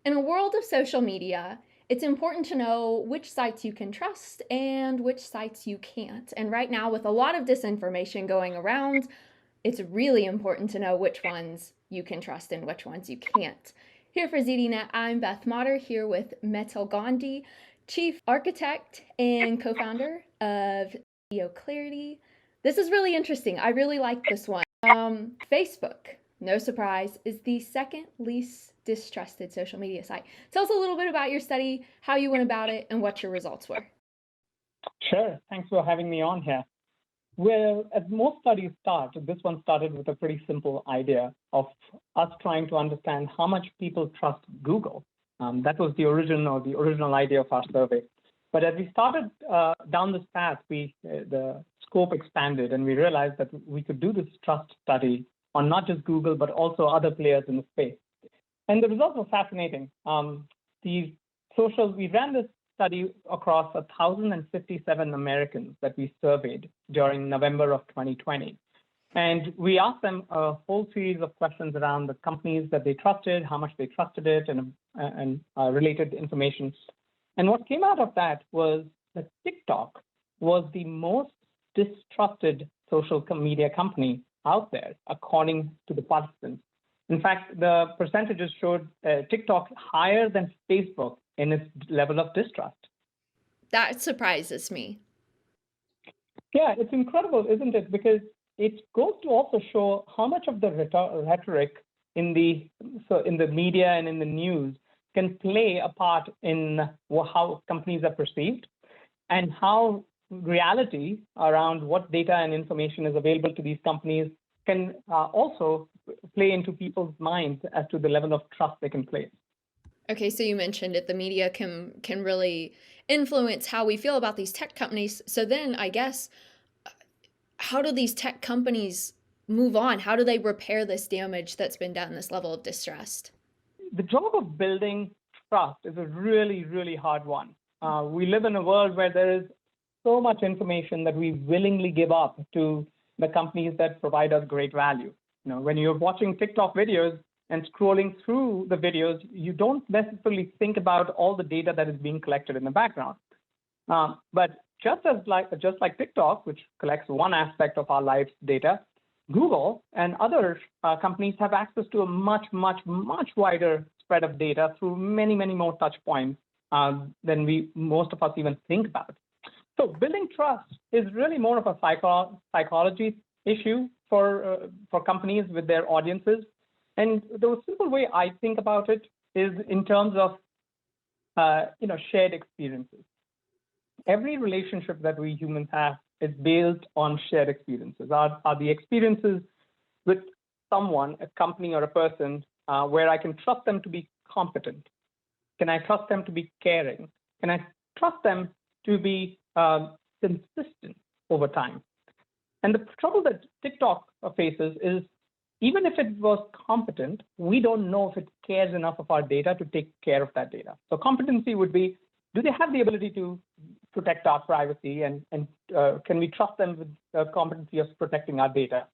In a world of social media, it's important to know which sites you can trust and which sites you can't. And right now, with a lot of disinformation going around, it's really important to know which ones you can trust and which ones you can't. Here for ZDNet, I'm Beth Motter here with Metal Gandhi, Chief Architect and co-founder of Video Clarity. This is really interesting. I really like this one. Facebook, no surprise, is the second least distrusted social media site. Tell us a little bit about your study, how you went about it, and what your results were. Sure. Thanks for having me on here. Well, as most studies start, this one started with a pretty simple idea of us trying to understand how much people trust Google. That was the original idea of our survey. But as we started down this path, the scope expanded, and we realized that we could do this trust study on not just Google, but also other players in the space. And the results were fascinating. We ran this study across 1,057 Americans that we surveyed during November of 2020. And we asked them a whole series of questions around the companies that they trusted, how much they trusted it, and related information. And what came out of that was that TikTok was the most distrusted social media company out there, according to the participants. In fact, the percentages showed TikTok higher than Facebook in its level of distrust. That surprises me. Yeah, it's incredible, isn't it? Because it goes to also show how much of the rhetoric in the media and in the news can play a part in how companies are perceived and how reality around what data and information is available to these companies can also play into people's minds as to the level of trust they can place. Okay, so you mentioned it. The media can really influence how we feel about these tech companies. So then, I guess, how do these tech companies move on? How do they repair this damage that's been done, this level of distrust? The job of building trust is a really, really hard one. We live in a world where there is so much information that we willingly give up to the companies that provide us great value. When you're watching TikTok videos and scrolling through the videos, you don't necessarily think about all the data that is being collected in the background. But just like TikTok, which collects one aspect of our life's data, Google and other companies have access to a much, much, much wider spread of data through many, many more touch points than most of us even think about. So building trust is really more of a psychology issue for companies with their audiences. And the simple way I think about it is in terms of shared experiences. Every relationship that we humans have is built on shared experiences. Are the experiences with someone, a company, or a person where I can trust them to be competent? Can I trust them to be caring? Can I trust them to be consistent over time? And the trouble that TikTok faces is even if it was competent, we don't know if it cares enough of our data to take care of that data. So competency would be, do they have the ability to protect our privacy and can we trust them with the competency of protecting our data?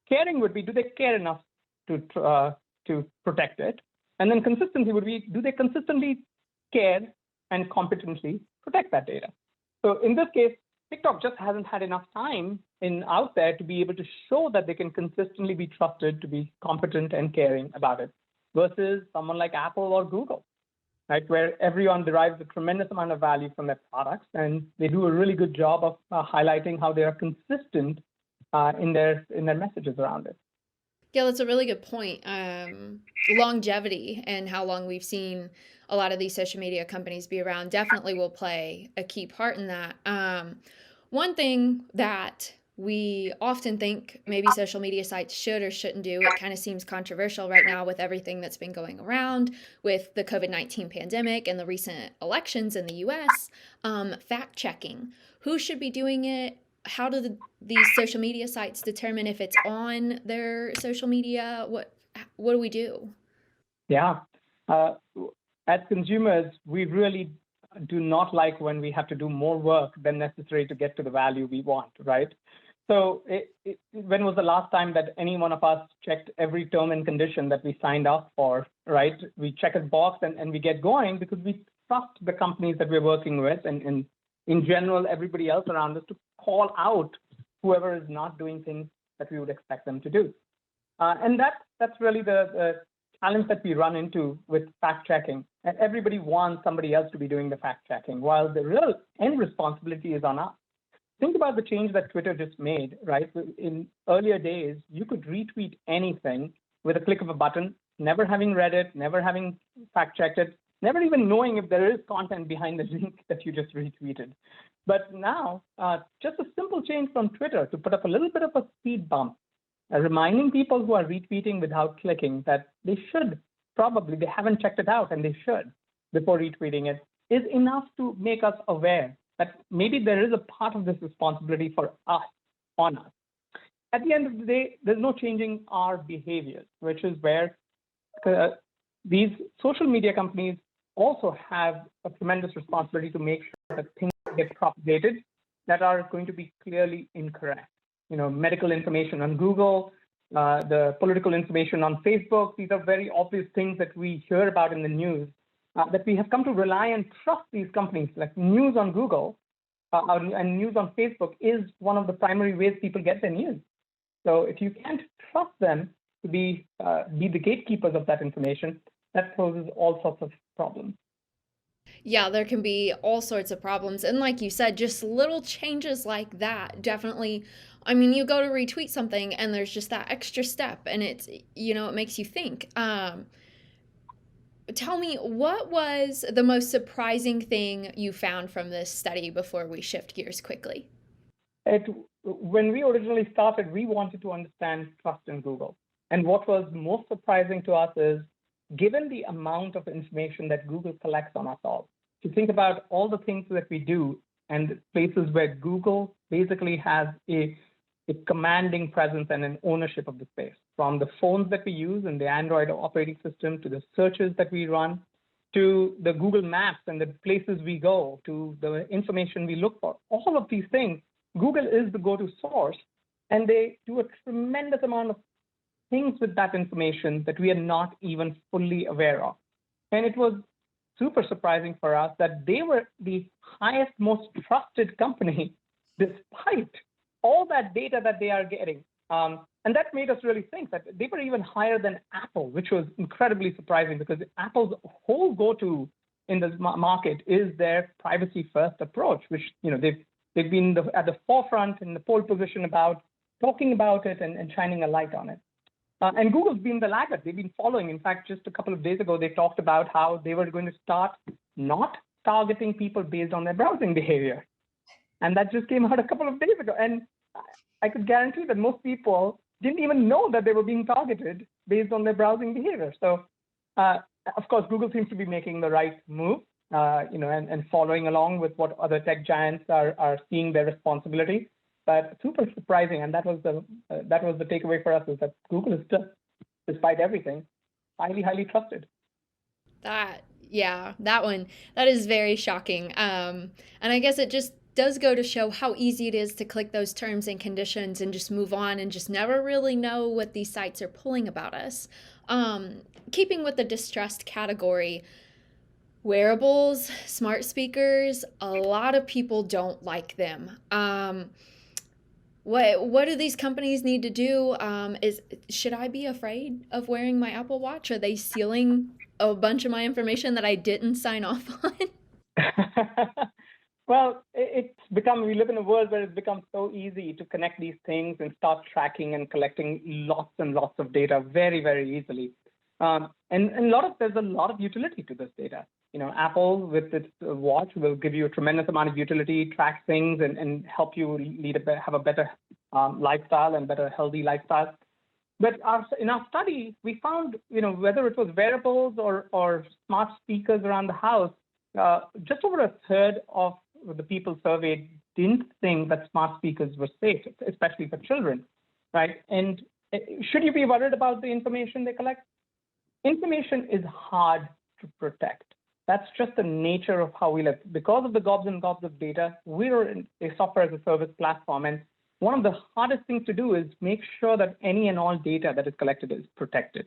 Caring would be, do they care enough to protect it? And then consistency would be, do they consistently care and competently protect that data? So in this case, TikTok just hasn't had enough time out there to be able to show that they can consistently be trusted to be competent and caring about it, versus someone like Apple or Google, right, where everyone derives a tremendous amount of value from their products, and they do a really good job of highlighting how they are consistent in their messages around it. Yeah, that's a really good point. Longevity and how long we've seen a lot of these social media companies be around definitely will play a key part in that. One thing that we often think maybe social media sites should or shouldn't do, it kind of seems controversial right now with everything that's been going around with the COVID-19 pandemic and the recent elections in the US, fact checking. Who should be doing it? How do these social media sites determine if it's on their social media? What do we do? Yeah. As consumers, we really do not like when we have to do more work than necessary to get to the value we want, right? So when was the last time that any one of us checked every term and condition that we signed up for, right? We check a box and we get going because we trust the companies that we're working with and in general, everybody else around us to call out whoever is not doing things that we would expect them to do. And that's really the challenge that we run into with fact checking. And everybody wants somebody else to be doing the fact checking, while the real end responsibility is on us. Think about the change that Twitter just made, right? In earlier days, you could retweet anything with a click of a button, never having read it, never having fact checked it, never even knowing if there is content behind the link that you just retweeted. But now, just a simple change from Twitter to put up a little bit of a speed bump, reminding people who are retweeting without clicking that they should probably, they haven't checked it out and they should before retweeting it, is enough to make us aware that maybe there is a part of this responsibility for us, on us. At the end of the day, there's no changing our behaviors, which is where these social media companies also have a tremendous responsibility to make sure that things get propagated that are going to be clearly incorrect. You know, medical information on Google, the political information on Facebook, these are very obvious things that we hear about in the news. That we have come to rely and trust these companies, like news on Google and news on Facebook is one of the primary ways people get their news. So if you can't trust them to be the gatekeepers of that information, that poses all sorts of problems. Yeah, there can be all sorts of problems. And like you said, just little changes like that definitely. I mean, you go to retweet something and there's just that extra step and it's, it makes you think. Tell me, what was the most surprising thing you found from this study before we shift gears quickly? When we originally started, we wanted to understand trust in Google. And what was most surprising to us is, given the amount of information that Google collects on us all, to think about all the things that we do and places where Google basically has a commanding presence and an ownership of the space, from the phones that we use and the Android operating system to the searches that we run, to the Google Maps and the places we go, to the information we look for. All of these things, Google is the go-to source, and they do a tremendous amount of things with that information that we are not even fully aware of. And it was super surprising for us that they were the highest, most trusted company despite all that data that they are getting. And that made us really think that they were even higher than Apple, which was incredibly surprising because Apple's whole go-to in the market is their privacy-first approach, which they've been at the forefront in the pole position about talking about it and shining a light on it. And Google's been the laggard. They've been following. In fact, just a couple of days ago, they talked about how they were going to start not targeting people based on their browsing behavior. And that just came out a couple of days ago. And I could guarantee that most people didn't even know that they were being targeted based on their browsing behavior. So, of course, Google seems to be making the right move, and following along with what other tech giants are seeing their responsibility. But super surprising, and that was the takeaway for us, is that Google is still, despite everything, highly, highly trusted. That is very shocking. And I guess it just does go to show how easy it is to click those terms and conditions and just move on and just never really know what these sites are pulling about us. Keeping with the distrust category, wearables, smart speakers, a lot of people don't like them. What do these companies need to do? Should I be afraid of wearing my Apple Watch? Are they stealing a bunch of my information that I didn't sign off on? Well, we live in a world where it's become so easy to connect these things and start tracking and collecting lots and lots of data very, very easily. And there's a lot of utility to this data. Apple with its watch will give you a tremendous amount of utility, track things, and help you have a better lifestyle and better healthy lifestyle. But in our study, we found, whether it was wearables or smart speakers around the house, just over a third of the people surveyed didn't think that smart speakers were safe, especially for children, right? And should you be worried about the information they collect? Information is hard to protect. That's just the nature of how we live. Because of the gobs and gobs of data, we're a software as a service platform. And one of the hardest things to do is make sure that any and all data that is collected is protected.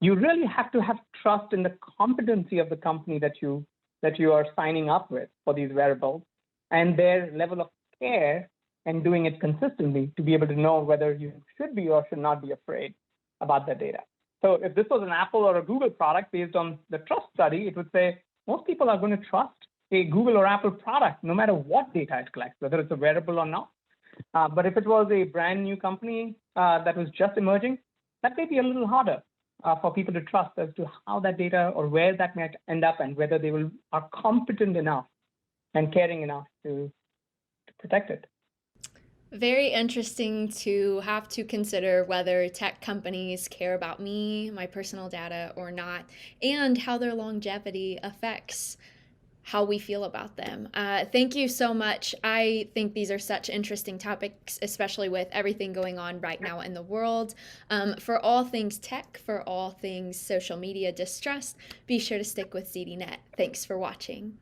You really have to have trust in the competency of the company that you are signing up with for these wearables and their level of care and doing it consistently to be able to know whether you should be or should not be afraid about that data. So if this was an Apple or a Google product based on the trust study, it would say most people are going to trust a Google or Apple product no matter what data it collects, whether it's a wearable or not. But if it was a brand new company that was just emerging, that may be a little harder for people to trust as to how that data or where that might end up and whether they are competent enough and caring enough to protect it. Very interesting to have to consider whether tech companies care about me, my personal data, or not, and how their longevity affects how we feel about them. Thank you so much. I think these are such interesting topics, especially with everything going on right now in the world. For all things tech, for all things social media distrust, be sure to stick with ZDNet. Thanks for watching.